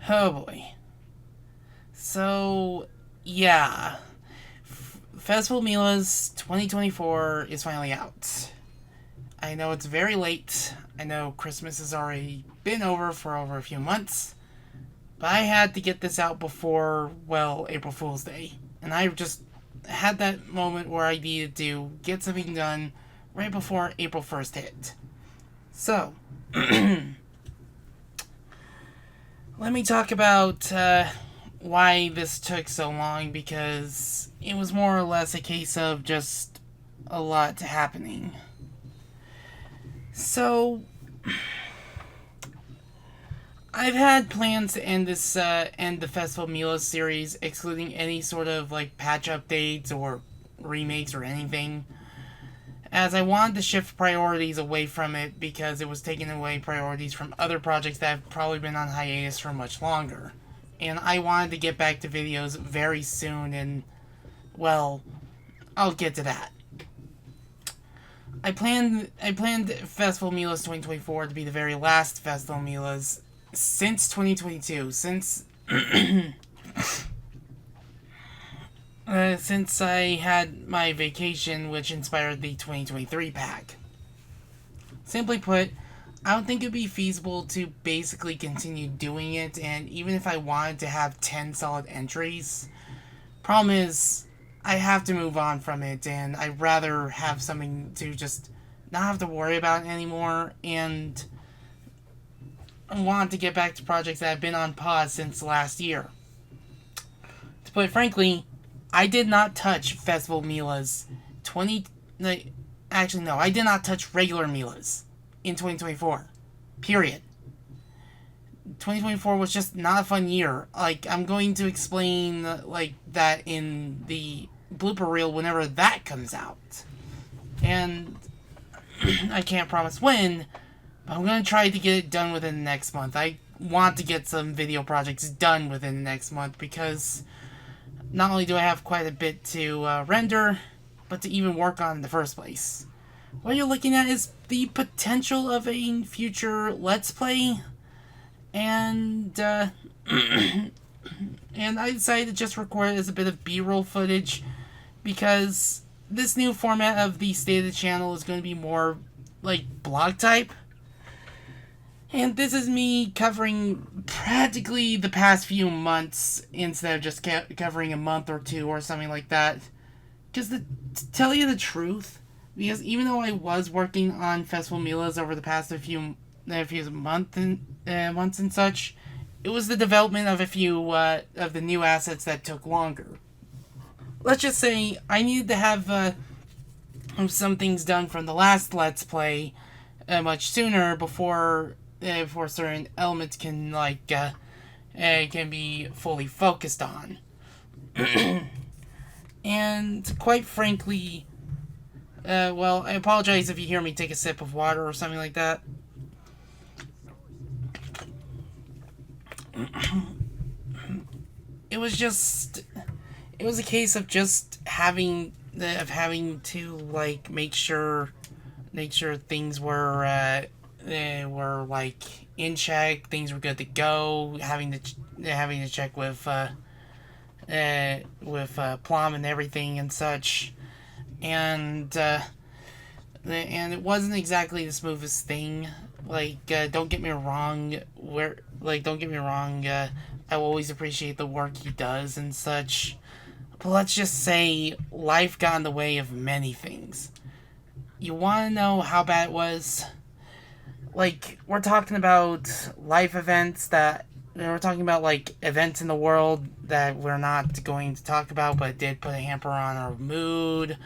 Oh boy. So, yeah. Festival Millas 2024 is finally out. I know it's very late. I know Christmas has already been for over a few months. But I had to get this out before, well, April Fool's Day. And I just had that moment where I needed to get something done right before April 1st hit. So, let me talk about why this took so long, because it was more or less a case of just a lot happening. So, I've had plans to end the Festival Millas series, excluding any sort of like patch updates or remakes or anything, as I wanted to shift priorities away from it because it was taking away priorities from other projects that have probably been on hiatus for much longer. And I wanted to get back to videos very soon, and, well, I'll get to that. I planned Festival Millas 2024 to be the very last Festival Millas since 2022, since since I had my vacation, which inspired the 2023 pack. Simply put, I don't think it would be feasible to basically continue doing it, and even if I wanted to have 10 solid entries, problem is, I have to move on from it, and I'd rather have something to just not have to worry about anymore, and I want to get back to projects that have been on pause since last year. To put it frankly, I did not touch Festival Millas 20... Actually, no, I did not touch regular Millas in 2024. Period. 2024 was just not a fun year. Like, I'm going to explain, like, that in the blooper reel whenever that comes out. And I can't promise when, but I'm going to try to get it done within the next month. I want to get some video projects done within the next month because not only do I have quite a bit to render, but to even work on in the first place. What you're looking at is the potential of a future Let's Play, and and I decided to just record it as a bit of B-roll footage because this new format of the State of the Channel is going to be more like blog type. And this is me covering practically the past few months instead of just covering a month or two or something like that. Because to tell you the truth, because even though I was working on Festival Millas over the past few months and such, it was the development of a few of the new assets that took longer. Let's just say I needed to have some things done from the last Let's Play much sooner before certain elements can can be fully focused on. And quite frankly, well, I apologize if you hear me take a sip of water or something like that. It was a case of just having to like make sure things were like in check, things were good to go, having to check with Plum and everything and such, and it wasn't exactly the smoothest thing. Like, don't get me wrong. I will always appreciate the work he does and such, but let's just say life got in the way of many things. You want to know how bad it was? Like, we're talking about life events that we're talking about, like, events in the world that we're not going to talk about, but did put a hamper on our mood.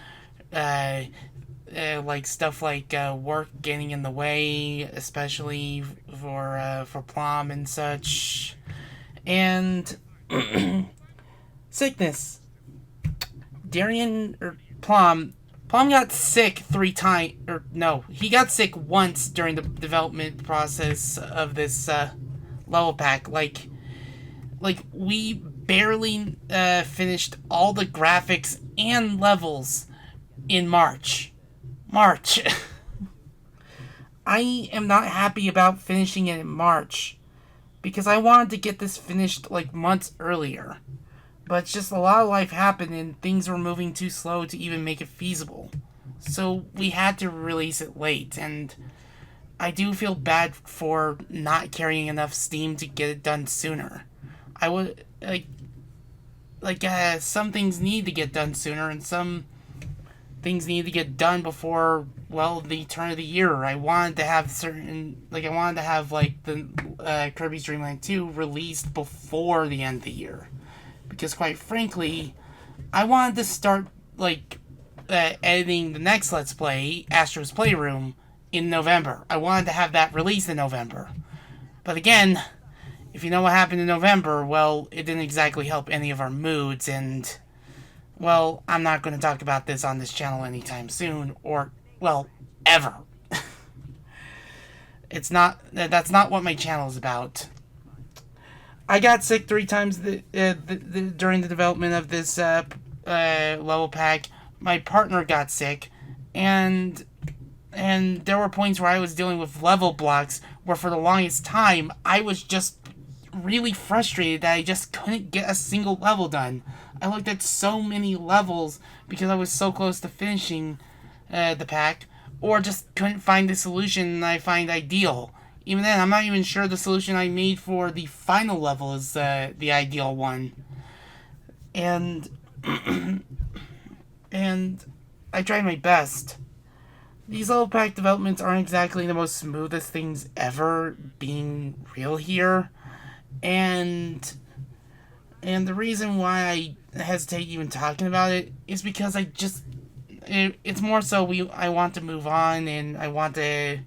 Like stuff like work getting in the way, especially for Plum and such, and sickness. Darian or Plum got sick 3 times, or no, he got sick once during the development process of this level pack. Like we barely finished all the graphics and levels in March. I am not happy about finishing it in March. because I wanted to get this finished like months earlier. But it's just a lot of life happened and things were moving too slow to even make it feasible. So we had to release it late, and I do feel bad for not carrying enough steam to get it done sooner. I would some things need to get done sooner, and some things need to get done before, well, the turn of the year. I wanted to have the Kirby's Dream Land 2 released before the end of the year, because quite frankly, I wanted to start editing the next Let's Play, Astro's Playroom, in November. I wanted to have that released in November. But again, if you know what happened in November, well, it didn't exactly help any of our moods, and, well, I'm not going to talk about this on this channel anytime soon, or, well, ever. That's not what my channel is about. I got sick 3 times during the development of this level pack. My partner got sick, and there were points where I was dealing with level blocks where for the longest time I was just really frustrated that I just couldn't get a single level done. I looked at so many levels because I was so close to finishing the pack, or just couldn't find the solution I find ideal. Even then, I'm not even sure the solution I made for the final level is the ideal one. And and I tried my best. These level pack developments aren't exactly the most smoothest things ever being real here. And the reason why I hesitate even talking about it is because it's more so I want to move on and I want to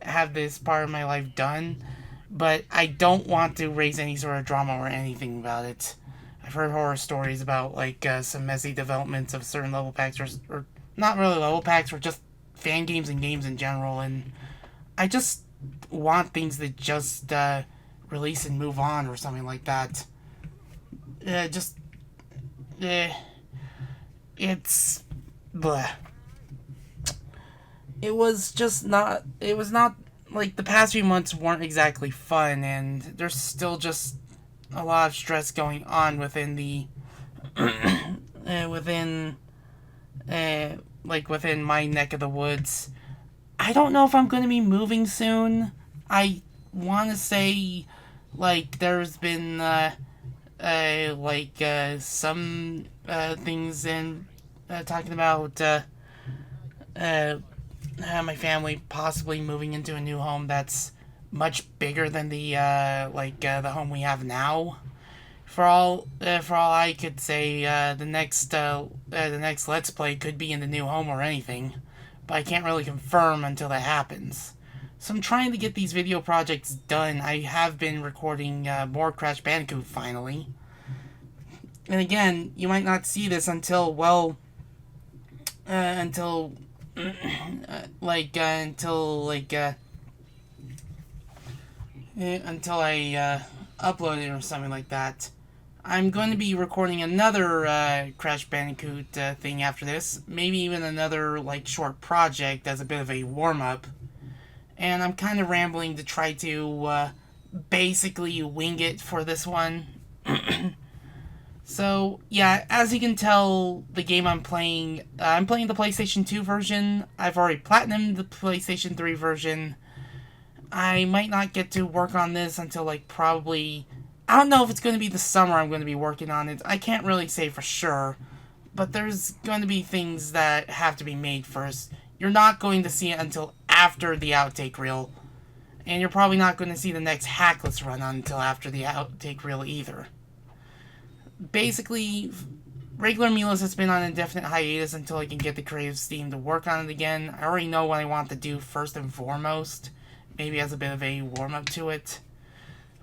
have this part of my life done, but I don't want to raise any sort of drama or anything about it. I've heard horror stories about some messy developments of certain level packs, or not really level packs, or just fan games and games in general, and I just want things that just release and move on or something like that. It's bleh. It was not the past few months weren't exactly fun, and there's still just a lot of stress going on within the within my neck of the woods. I don't know if I'm going to be moving soon. I want to say there's been some things in talking about my family possibly moving into a new home that's much bigger than the home we have now. For all I could say, the next Let's Play could be in the new home or anything, but I can't really confirm until that happens. So I'm trying to get these video projects done. I have been recording more Crash Bandicoot finally, and again, you might not see this until until I upload it or something like that. I'm going to be recording another Crash Bandicoot thing after this. Maybe even another short project as a bit of a warm-up. And I'm kind of rambling to try to basically wing it for this one. So, yeah, as you can tell, the game I'm playing the PlayStation 2 version. I've already platinumed the PlayStation 3 version. I might not get to work on this until probably, I don't know if it's going to be the summer I'm going to be working on it. I can't really say for sure, but there's going to be things that have to be made first. You're not going to see it until after the outtake reel, and you're probably not going to see the next Hackless run until after the outtake reel either. Basically, regular Millas has been on indefinite hiatus until I can get the creative steam to work on it again. I already know what I want to do first and foremost, maybe as a bit of a warm-up to it.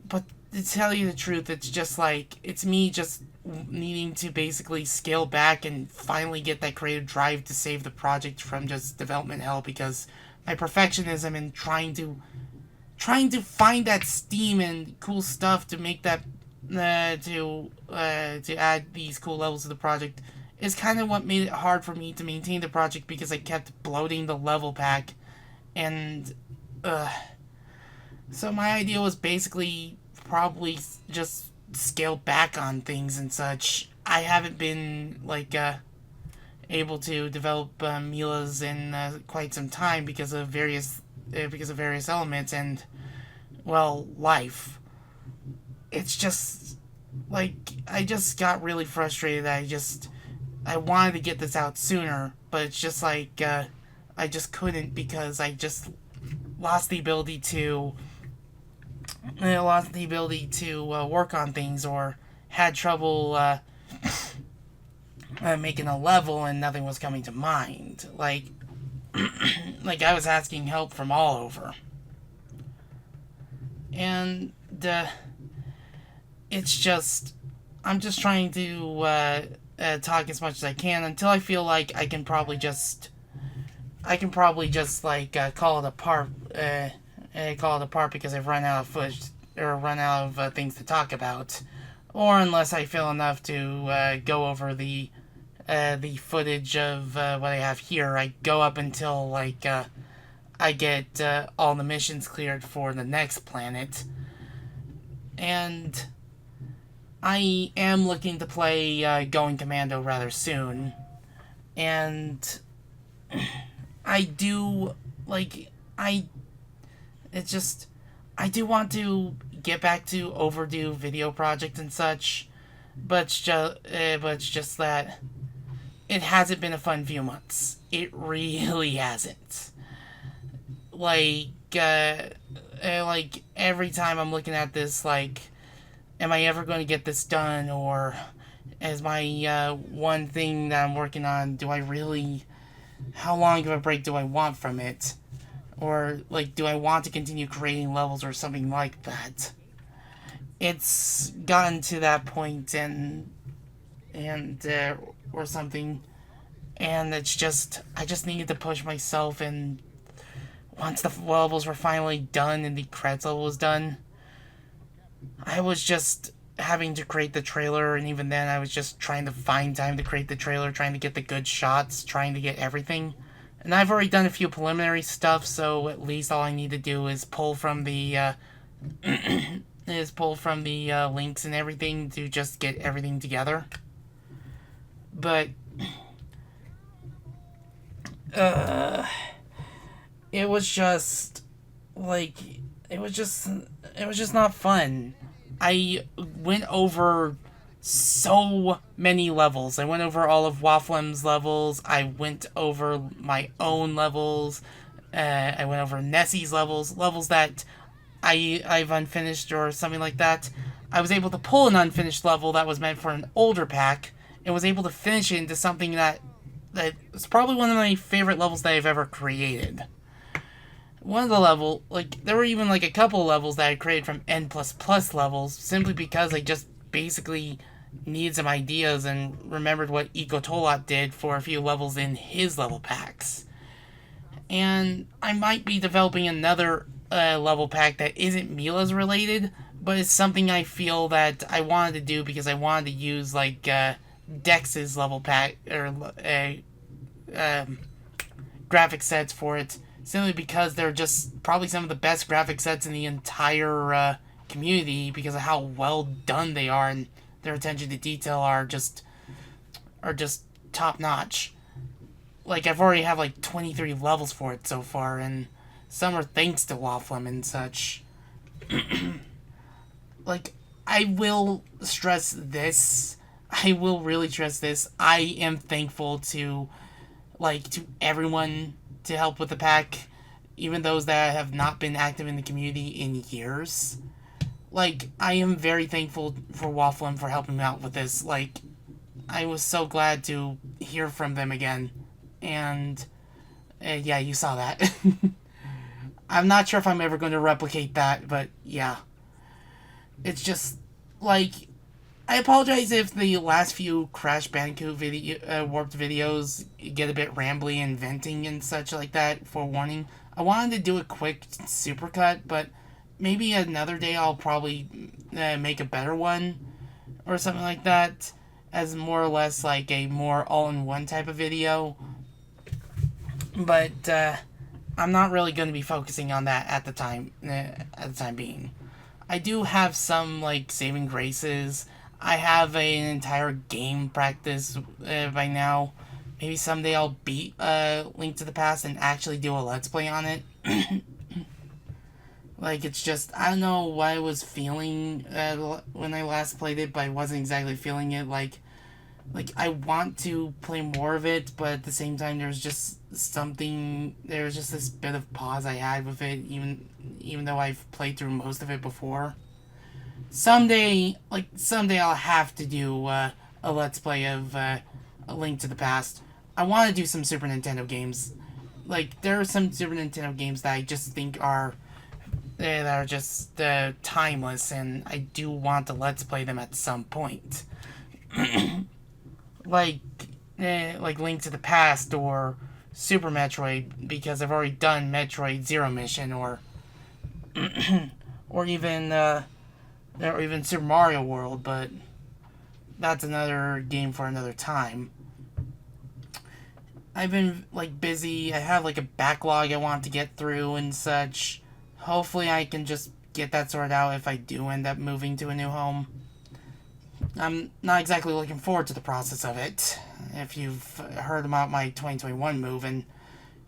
But to tell you the truth, it's just it's me just needing to basically scale back and finally get that creative drive to save the project from just development hell, because my perfectionism and trying to find that steam and cool stuff to make that to add these cool levels to the project is kind of what made it hard for me to maintain the project, because I kept bloating the level pack, and so my idea was basically probably just scale back on things and such. I haven't been able to develop Millas in quite some time because of various elements and, well, life. It's just I just got really frustrated that I wanted to get this out sooner, but it's just I just couldn't because I just lost the ability to work on things, or had trouble making a level and nothing was coming to mind. I was asking help from all over. And it's just, I'm just trying to talk as much as I can until I feel like I can probably just call it apart. Call it apart because I've run out of footage, or run out of things to talk about, or unless I feel enough to go over the footage of what I have here. I go up until I get all the missions cleared for the next planet, and I am looking to play Going Commando rather soon, and I do I do want to get back to overdue video projects and such, but it's just that it hasn't been a fun few months. It really hasn't. Every time I'm looking at this, am I ever going to get this done, or as my one thing that I'm working on, how long of a break do I want from it? Or, do I want to continue creating levels or something like that? It's gotten to that point, or something, and it's just, I just needed to push myself, and once the levels were finally done and the credits level was done, I was just having to create the trailer, and even then I was just trying to find time to create the trailer, trying to get the good shots, trying to get everything. And I've already done a few preliminary stuff, so at least all I need to do is pull from the links and everything to just get everything together. But it was just not fun. I went over so many levels. I went over all of GigaLem's levels. I went over my own levels. I went over Nessie's levels that I've unfinished or something like that. I was able to pull an unfinished level that was meant for an older pack and was able to finish it into something that was probably one of my favorite levels that I've ever created. One of the there were even a couple levels that I created from N++ levels simply because I just basically needed some ideas and remembered what Ecotolot did for a few levels in his level packs. And I might be developing another level pack that isn't Mila's related, but it's something I feel that I wanted to do because I wanted to use Dex's level pack or graphic sets for it, simply because they're just probably some of the best graphic sets in the entire community because of how well done they are, and their attention to detail are just top notch. I've already have 23 levels for it so far, and some are thanks to GigaLem and such. I will stress this. I will really stress this. I am thankful to everyone to help with the pack, even those that have not been active in the community in years. I am very thankful for GigaLem for helping me out with this. I was so glad to hear from them again. And, yeah, you saw that. I'm not sure if I'm ever going to replicate that, but, yeah. It's just, I apologize if the last few Crash Bandicoot warped videos get a bit rambly and venting and such like that, forewarning. I wanted to do a quick supercut, but maybe another day I'll probably make a better one or something like that, as more or less a more all-in-one type of video. But I'm not really going to be focusing on that at the time being. I do have some, like, saving graces. I have an entire game practice by now. Maybe someday I'll beat Link to the Past and actually do a Let's Play on it. Like, it's just, I don't know what I was feeling when I last played it, but I wasn't exactly feeling it. Like, I want to play more of it, but at the same time, there's just this bit of pause I had with it, even though I've played through most of it before. Someday I'll have to do a Let's Play of A Link to the Past. I want to do some Super Nintendo games. Like, there are some Super Nintendo games that I just think are just timeless, and I do want to Let's Play them at some point. like Link to the Past or Super Metroid, because I've already done Metroid Zero Mission, or or even Super Mario World, but that's another game for another time. I've been, like, busy. I have, like, a backlog I want to get through and such. Hopefully I can just get that sorted out if I do end up moving to a new home. I'm not exactly looking forward to the process of it, if you've heard about my 2021 move, and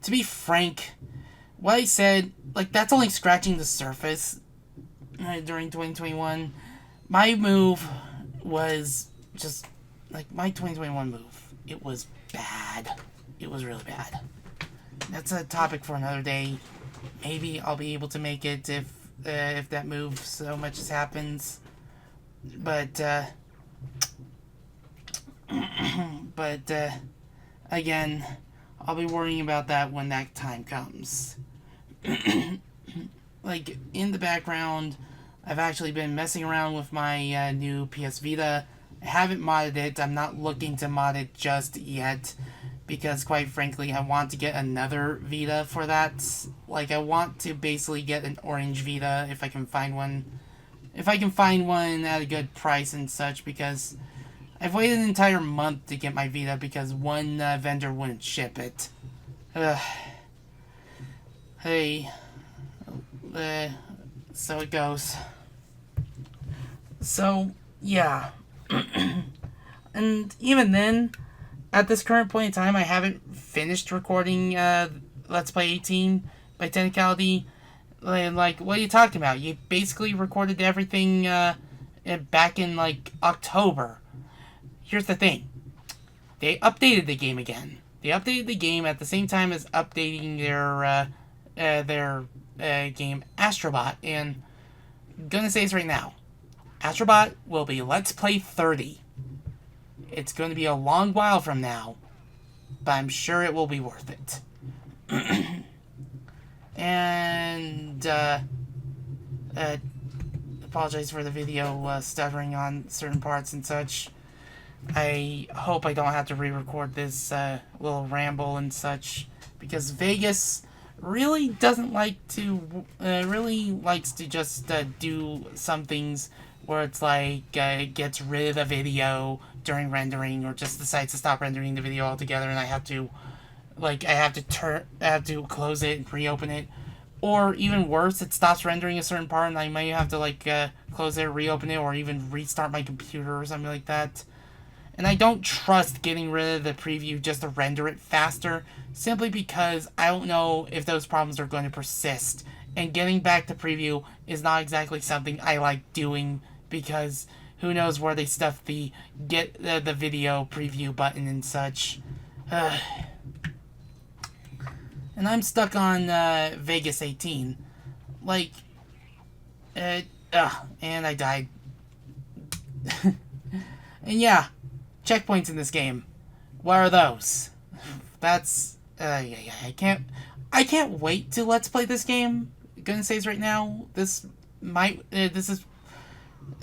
to be frank, what I said, like, that's only scratching the surface during 2021. My move was just, like, my 2021 move, it was bad. It was really bad. That's a topic for another day. Maybe I'll be able to make it if that move so much as happens. But again, I'll be worrying about that when that time comes. Like, in the background, I've actually been messing around with my new PS Vita. I haven't modded it. I'm not looking to mod it just yet, because quite frankly, I want to get another Vita for that. Like, I want to basically get an orange Vita if I can find one. If I can find one at a good price and such, because I've waited an entire month to get my Vita because one vendor wouldn't ship it. Hey. So it goes. So, yeah. And even then, at this current point in time, I haven't finished recording Let's Play 18 by technicality. Like, what are you talking about? You basically recorded everything back in, like, October. Here's the thing. They updated the game again. They updated the game at the same time as updating their game Astrobot. And I'm gonna say this right now. Astrobot will be Let's Play 30. It's going to be a long while from now, but I'm sure it will be worth it. And, apologize for the video stuttering on certain parts and such. I hope I don't have to re-record this little ramble and such, because Vegas really doesn't like to, really likes to just do some things where it's like, it gets rid of the video during rendering, or just decides to stop rendering the video altogether, and I have to close it and reopen it. Or even worse, it stops rendering a certain part and I might have to, like, close it, reopen it, or even restart my computer or something like that. And I don't trust getting rid of the preview just to render it faster, simply because I don't know if those problems are going to persist. And getting back to preview is not exactly something I like doing, because who knows where they stuff the get the video preview button and such. And I'm stuck on Vegas 18. Like, and I died. And yeah, checkpoints in this game. What are those? That's I can't wait to Let's Play this game. I'm gonna say this right now. This is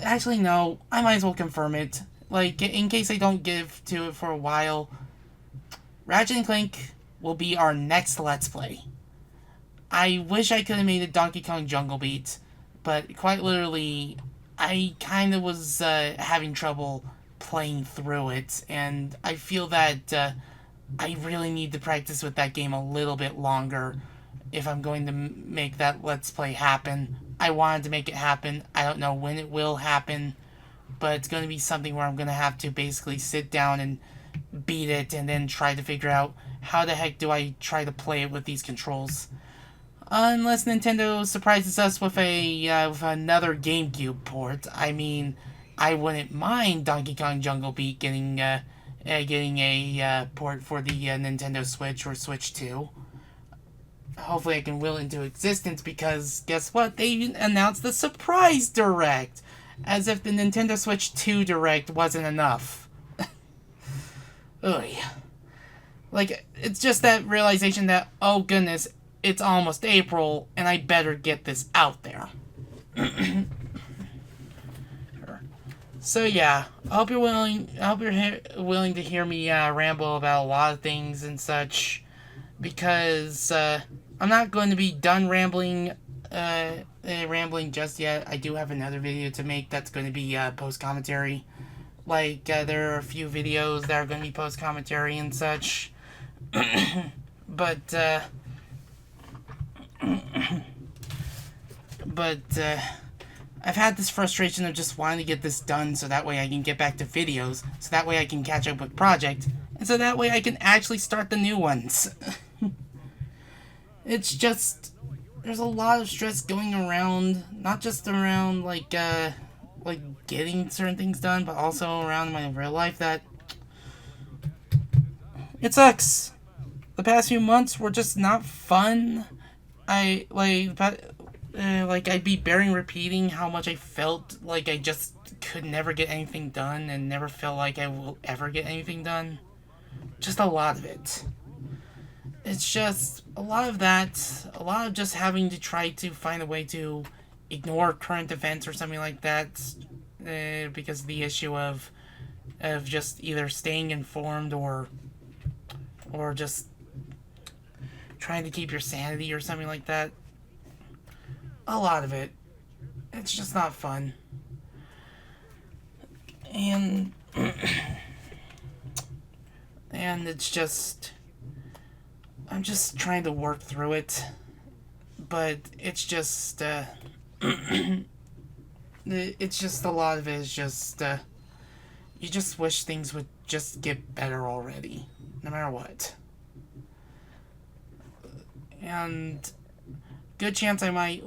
actually, no, I might as well confirm it. Like, in case I don't give to it for a while, Ratchet & Clank will be our next Let's Play. I wish I could have made it Donkey Kong Jungle Beat, but quite literally, I kind of was having trouble playing through it, and I feel that I really need to practice with that game a little bit longer if I'm going to make that Let's Play happen. I wanted to make it happen. I don't know when it will happen, but it's going to be something where I'm going to have to basically sit down and beat it and then try to figure out how the heck do I try to play it with these controls. Unless Nintendo surprises us with with another GameCube port. I mean, I wouldn't mind Donkey Kong Jungle Beat getting a port for the Nintendo Switch or Switch 2. Hopefully I can will it into existence, because guess what? They announced the Surprise Direct! As if the Nintendo Switch 2 Direct wasn't enough. Oy. Like, it's just that realization that, oh goodness, it's almost April, and I better get this out there. So yeah, I hope you're willing to hear me ramble about a lot of things and such, because I'm not going to be done rambling just yet. I do have another video to make that's going to be post commentary. Like there are a few videos that are going to be post commentary and such, but I've had this frustration of just wanting to get this done so that way I can get back to videos, so that way I can catch up with project, and so that way I can actually start the new ones. It's just, there's a lot of stress going around, not just around like getting certain things done, but also around my real life that it sucks. The past few months were just not fun. I'd be bearing repeating how much I felt like I just could never get anything done and never felt like I will ever get anything done. Just a lot of it. It's just a lot of that, a lot of just having to try to find a way to ignore current events or something like that, because of the issue of just either staying informed or just trying to keep your sanity or something like that. A lot of it. It's just not fun. And it's just, I'm just trying to work through it, but it's just it's just a lot of it is just you just wish things would just get better already, no matter what. And good chance I might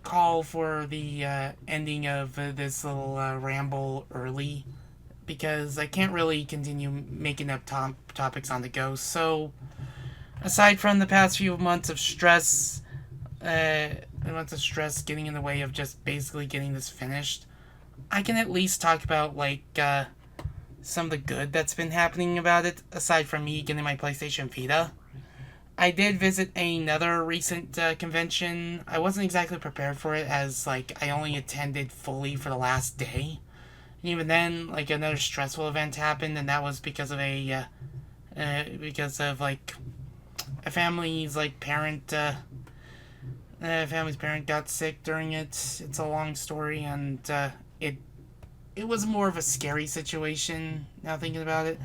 call for the ending of this little ramble early, because I can't really continue making up topics on the go. So aside from the past few months of stress getting in the way of just basically getting this finished, I can at least talk about some of the good that's been happening about it, aside from me getting my PlayStation Vita. I did visit another recent convention. I wasn't exactly prepared for it, as I only attended fully for the last day. And even then, another stressful event happened, and that was because of a family's parent got sick during it. It's a long story, and it was more of a scary situation now thinking about it.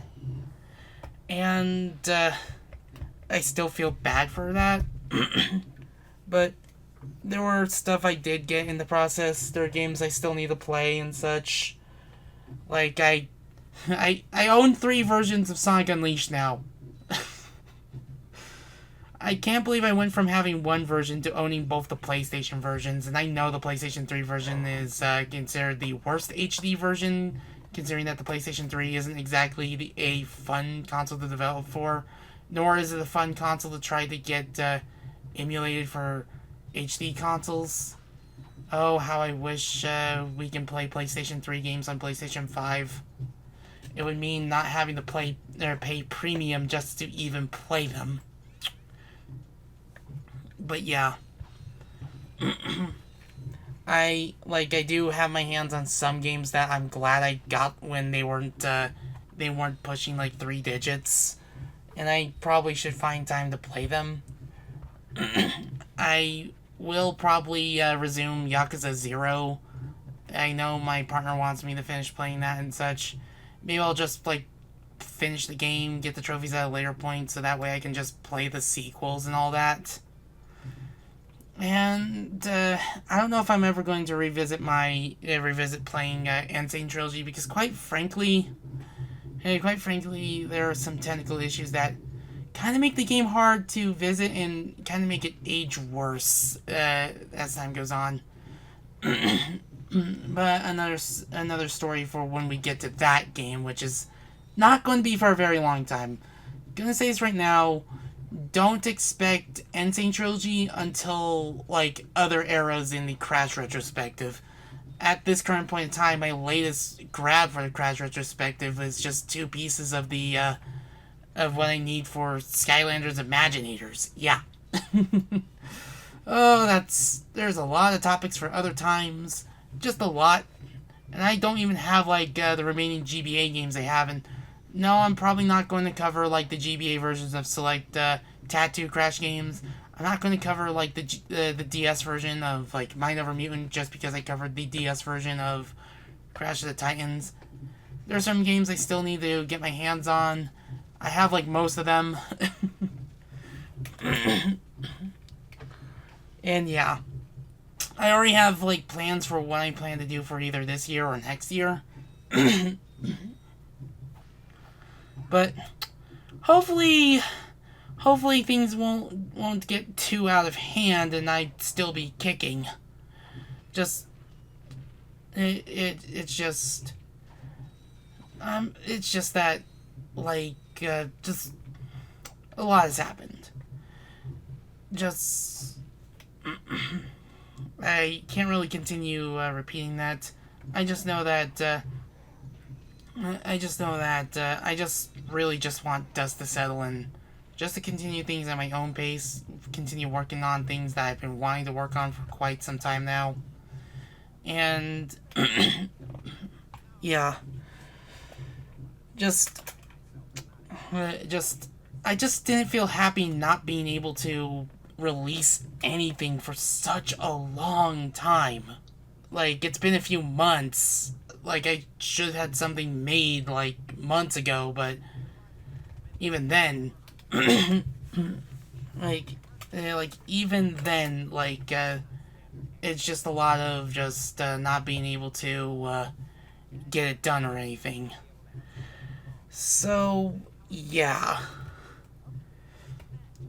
And I still feel bad for that. But there were stuff I did get in the process. There are games I still need to play and such. I own 3 versions of Sonic Unleashed now. I can't believe I went from having one version to owning both the PlayStation versions, and I know the PlayStation 3 version is considered the worst HD version, considering that the PlayStation 3 isn't exactly a fun console to develop for, nor is it a fun console to try to get emulated for HD consoles. Oh, how I wish we can play PlayStation 3 games on PlayStation 5. It would mean not having to pay premium just to even play them. But yeah. I do have my hands on some games that I'm glad I got when they weren't pushing 3 digits. And I probably should find time to play them. I will probably resume Yakuza 0. I know my partner wants me to finish playing that and such. Maybe I'll just finish the game, get the trophies at a later point, so that way I can just play the sequels and all that. And I don't know if I'm ever going to revisit playing Insane Trilogy because quite frankly, there are some technical issues that kind of make the game hard to visit and kind of make it age worse as time goes on. But another story for when we get to that game, which is not going to be for a very long time. Gonna say this right now. Don't expect Insane Trilogy until like other eras in the Crash retrospective. At this current point in time, my latest grab for the Crash retrospective is just 2 pieces of the of what I need for Skylanders Imaginators. Yeah. Oh, there's a lot of topics for other times, just a lot, and I don't even have like the remaining GBA games I have. And no, I'm probably not going to cover like the GBA versions of select Tattoo Crash games. I'm not going to cover like the DS version of like Mind Over Mutant just because I covered the DS version of Crash of the Titans. There are some games I still need to get my hands on. I have like most of them. And yeah, I already have like plans for what I plan to do for either this year or next year. But hopefully things won't get too out of hand and I'd still be kicking. Just it's just that like just a lot has happened. Just I can't really continue repeating that. I just know that I just really just want dust to settle and just to continue things at my own pace, continue working on things that I've been wanting to work on for quite some time now. And yeah, just I just didn't feel happy not being able to release anything for such a long time. Like, it's been a few months. Like, I should have had something made, like, months ago, but even then, even then, it's just a lot of just not being able to get it done or anything. So, yeah.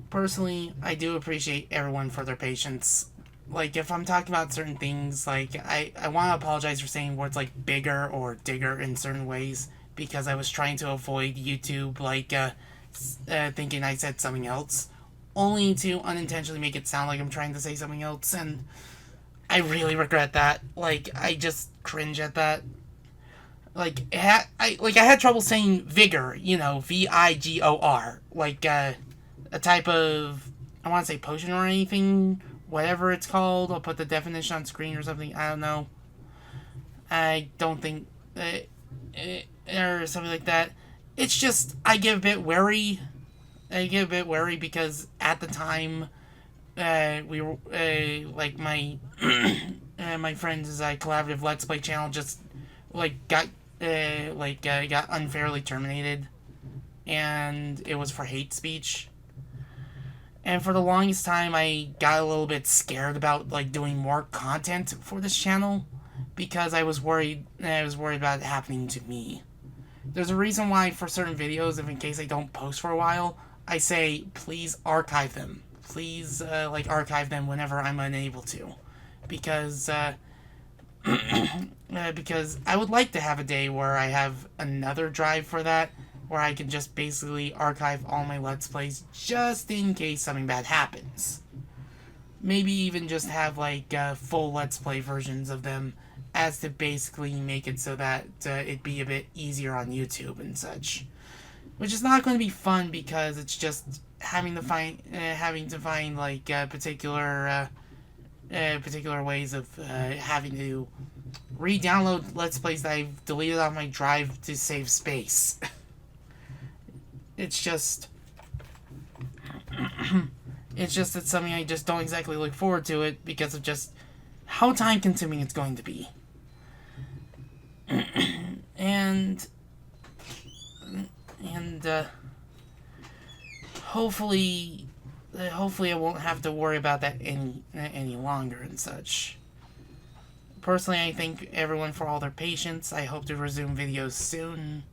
Personally, I do appreciate everyone for their patience. Like, if I'm talking about certain things, like, I want to apologize for saying words like bigger or digger in certain ways, because I was trying to avoid YouTube, thinking I said something else, only to unintentionally make it sound like I'm trying to say something else, and I really regret that. Like, I just cringe at that. Like, I had trouble saying vigor, Vigor, a type of, I want to say potion or anything, whatever it's called. I'll put the definition on screen or something. I don't know. I don't think, or something like that. It's just, I get a bit wary. Because at the time, we were, my, my friends' collaborative Let's Play channel just, got unfairly terminated. And it was for hate speech. And for the longest time, I got a little bit scared about doing more content for this channel because I was worried. About it happening to me. There's a reason why for certain videos, if in case I don't post for a while, I say please archive them. Please archive them whenever I'm unable to, because because I would like to have a day where I have another drive for that, where I can just basically archive all my Let's Plays just in case something bad happens. Maybe even just have full Let's Play versions of them as to basically make it so that it'd be a bit easier on YouTube and such. Which is not going to be fun because it's just having to find particular ways of having to re-download Let's Plays that I've deleted off my drive to save space. It's just it's something I just don't exactly look forward to it because of just how time consuming it's going to be. and hopefully hopefully I won't have to worry about that any longer and such. Personally, I thank everyone for all their patience. I hope to resume videos soon,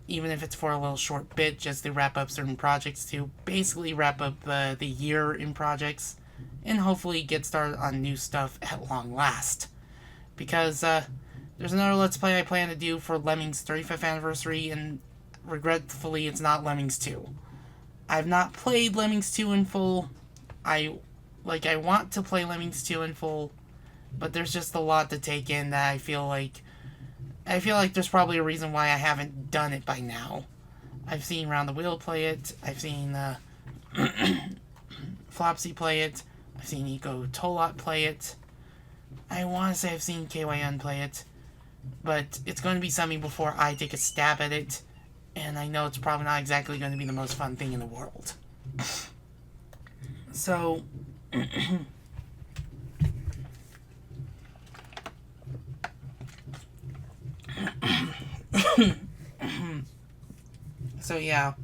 even if it's for a little short bit, just to wrap up certain projects, to basically wrap up the year in projects, and hopefully get started on new stuff at long last. Because there's another Let's Play I plan to do for Lemmings' 35th anniversary, and regretfully, it's not Lemmings 2. I've not played Lemmings 2 in full. I want to play Lemmings 2 in full, but there's just a lot to take in that I feel like there's probably a reason why I haven't done it by now. I've seen Round the Wheel play it. I've seen Flopsy play it. I've seen Eco Tolot play it. I want to say I've seen KYN play it, but it's going to be something before I take a stab at it, and I know it's probably not exactly going to be the most fun thing in the world. So, yeah.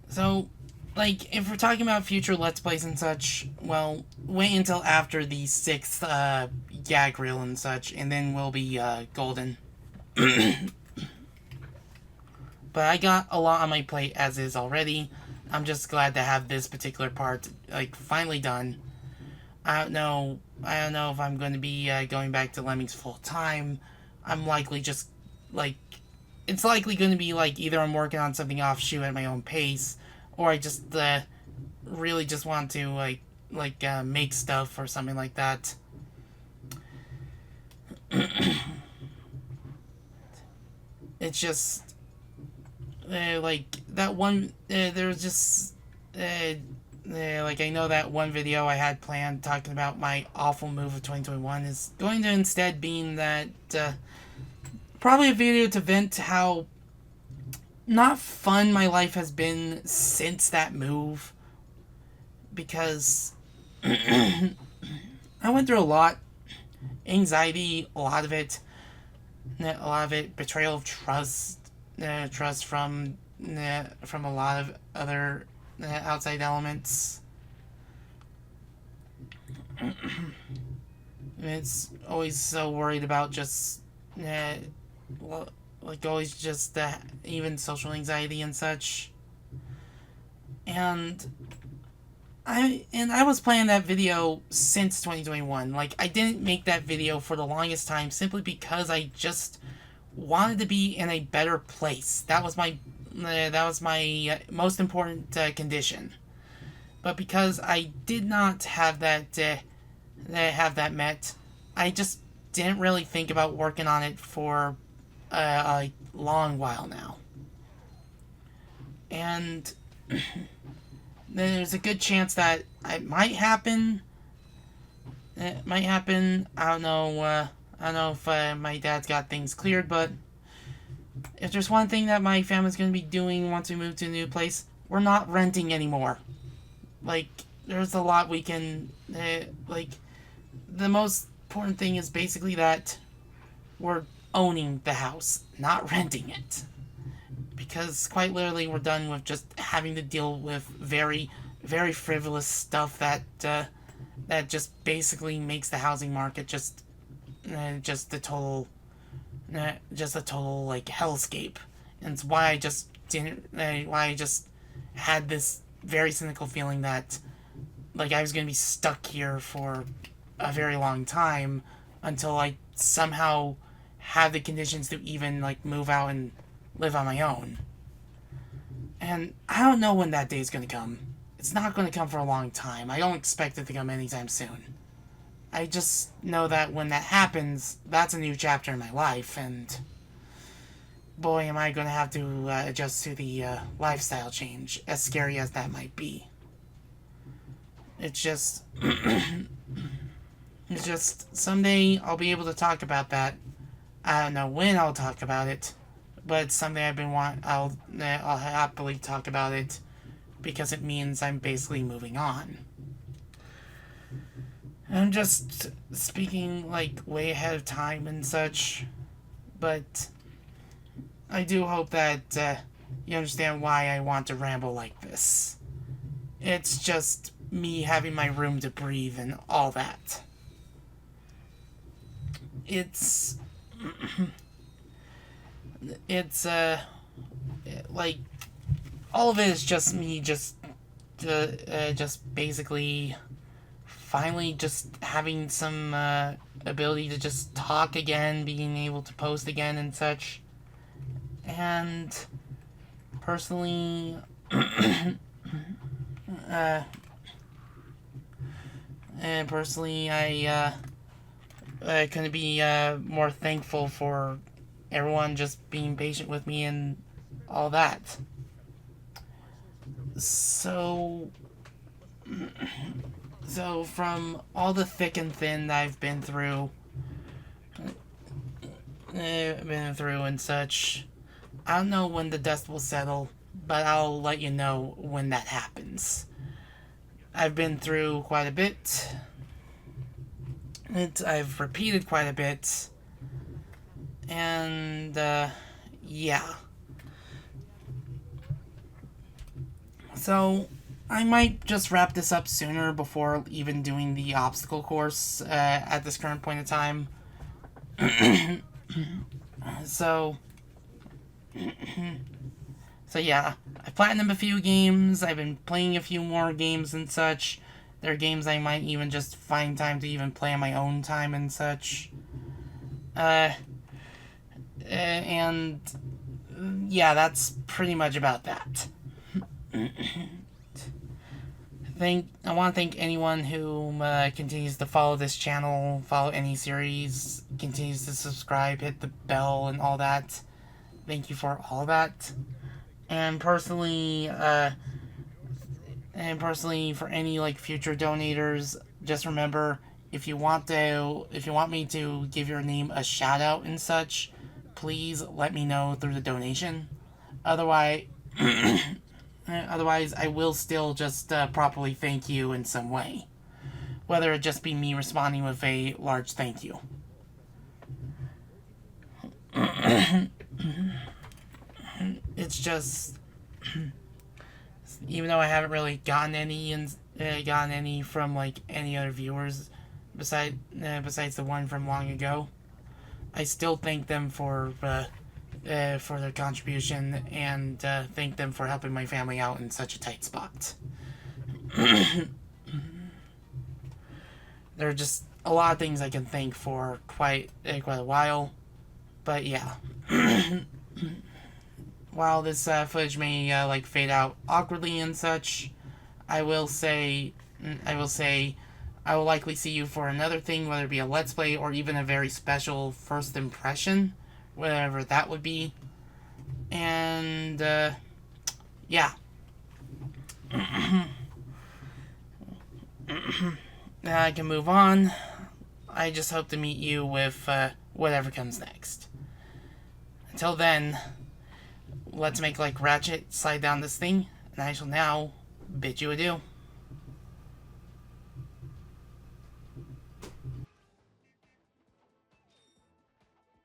So, like, if we're talking about future Let's Plays and such, well, wait until after the 6th gag reel and such, and then we'll be golden. But I got a lot on my plate as is already. I'm just glad to have this particular part, like, finally done. I don't know if I'm going to be going back to Lemmings full time. I'm likely just, like, it's likely going to be, like, either I'm working on something offshoot at my own pace, or I just really just want to, make stuff or something like that. It's just, like, that one, there was just, like, I know that one video I had planned talking about my awful move of 2021 is going to instead being that, probably a video to vent how not fun my life has been since that move. Because I went through a lot. Anxiety, a lot of it, betrayal of trust, trust from a lot of other outside elements. It's always so worried about just, always just even social anxiety and such. And I was playing that video since 2021. Like, I didn't make that video for the longest time simply because I just wanted to be in a better place. That was my most important condition. But because I did not have that met, I just didn't really think about working on it for a long while now. And there's a good chance that it might happen. It might happen. I don't know if my dad's got things cleared, but if there's one thing that my family's going to be doing once we move to a new place, we're not renting anymore. Like, there's a lot we can, the most important thing is basically that we're owning the house, not renting it. Because quite literally, we're done with just having to deal with very, very frivolous stuff that just basically makes the housing market just a total like hellscape. And it's why I just had this very cynical feeling that, like, I was gonna be stuck here for a very long time until I somehow have the conditions to even, like, move out and live on my own. And I don't know when that day is going to come. It's not going to come for a long time. I don't expect it to come anytime soon. I just know that when that happens, that's a new chapter in my life, and boy, am I going to have to adjust to the lifestyle change, as scary as that might be. It's just someday I'll be able to talk about that. I don't know when I'll talk about it, but it's something I'll happily talk about it, because it means I'm basically moving on. I'm just speaking, like, way ahead of time and such, but I do hope that you understand why I want to ramble like this. it's just me having my room to breathe and all that. It's it's like all of it is just me just basically finally just having some ability to just talk again, being able to post again and such. And personally, I couldn't be more thankful for everyone just being patient with me and all that. So from all the thick and thin that I've been through and such, I don't know when the dust will settle, but I'll let you know when that happens. I've been through quite a bit. I've repeated quite a bit. And, yeah. So, I might just wrap this up sooner before even doing the obstacle course at this current point in time. So yeah, I platinumed a few games. I've been playing a few more games and such. There are games I might even just find time to even play on my own time and such. And yeah, that's pretty much about that. I want to thank anyone who continues to follow this channel, follow any series, continues to subscribe, hit the bell, and all that. Thank you for all that. And personally, for any like future donators, just remember, if you want me to give your name a shout out and such, please let me know through the donation. Otherwise, I will still just properly thank you in some way, whether it just be me responding with a large thank you. It's just, even though I haven't really gotten any from like any other viewers besides the one from long ago, I still thank them for their contribution and thank them for helping my family out in such a tight spot. There are just a lot of things I can thank for quite a while, but yeah. While this footage may like fade out awkwardly and such, I will likely see you for another thing, whether it be a Let's Play or even a very special first impression, whatever that would be. And yeah. Now I can move on. I just hope to meet you with whatever comes next. Until then, let's make like Ratchet slide down this thing, and I shall now bid you adieu.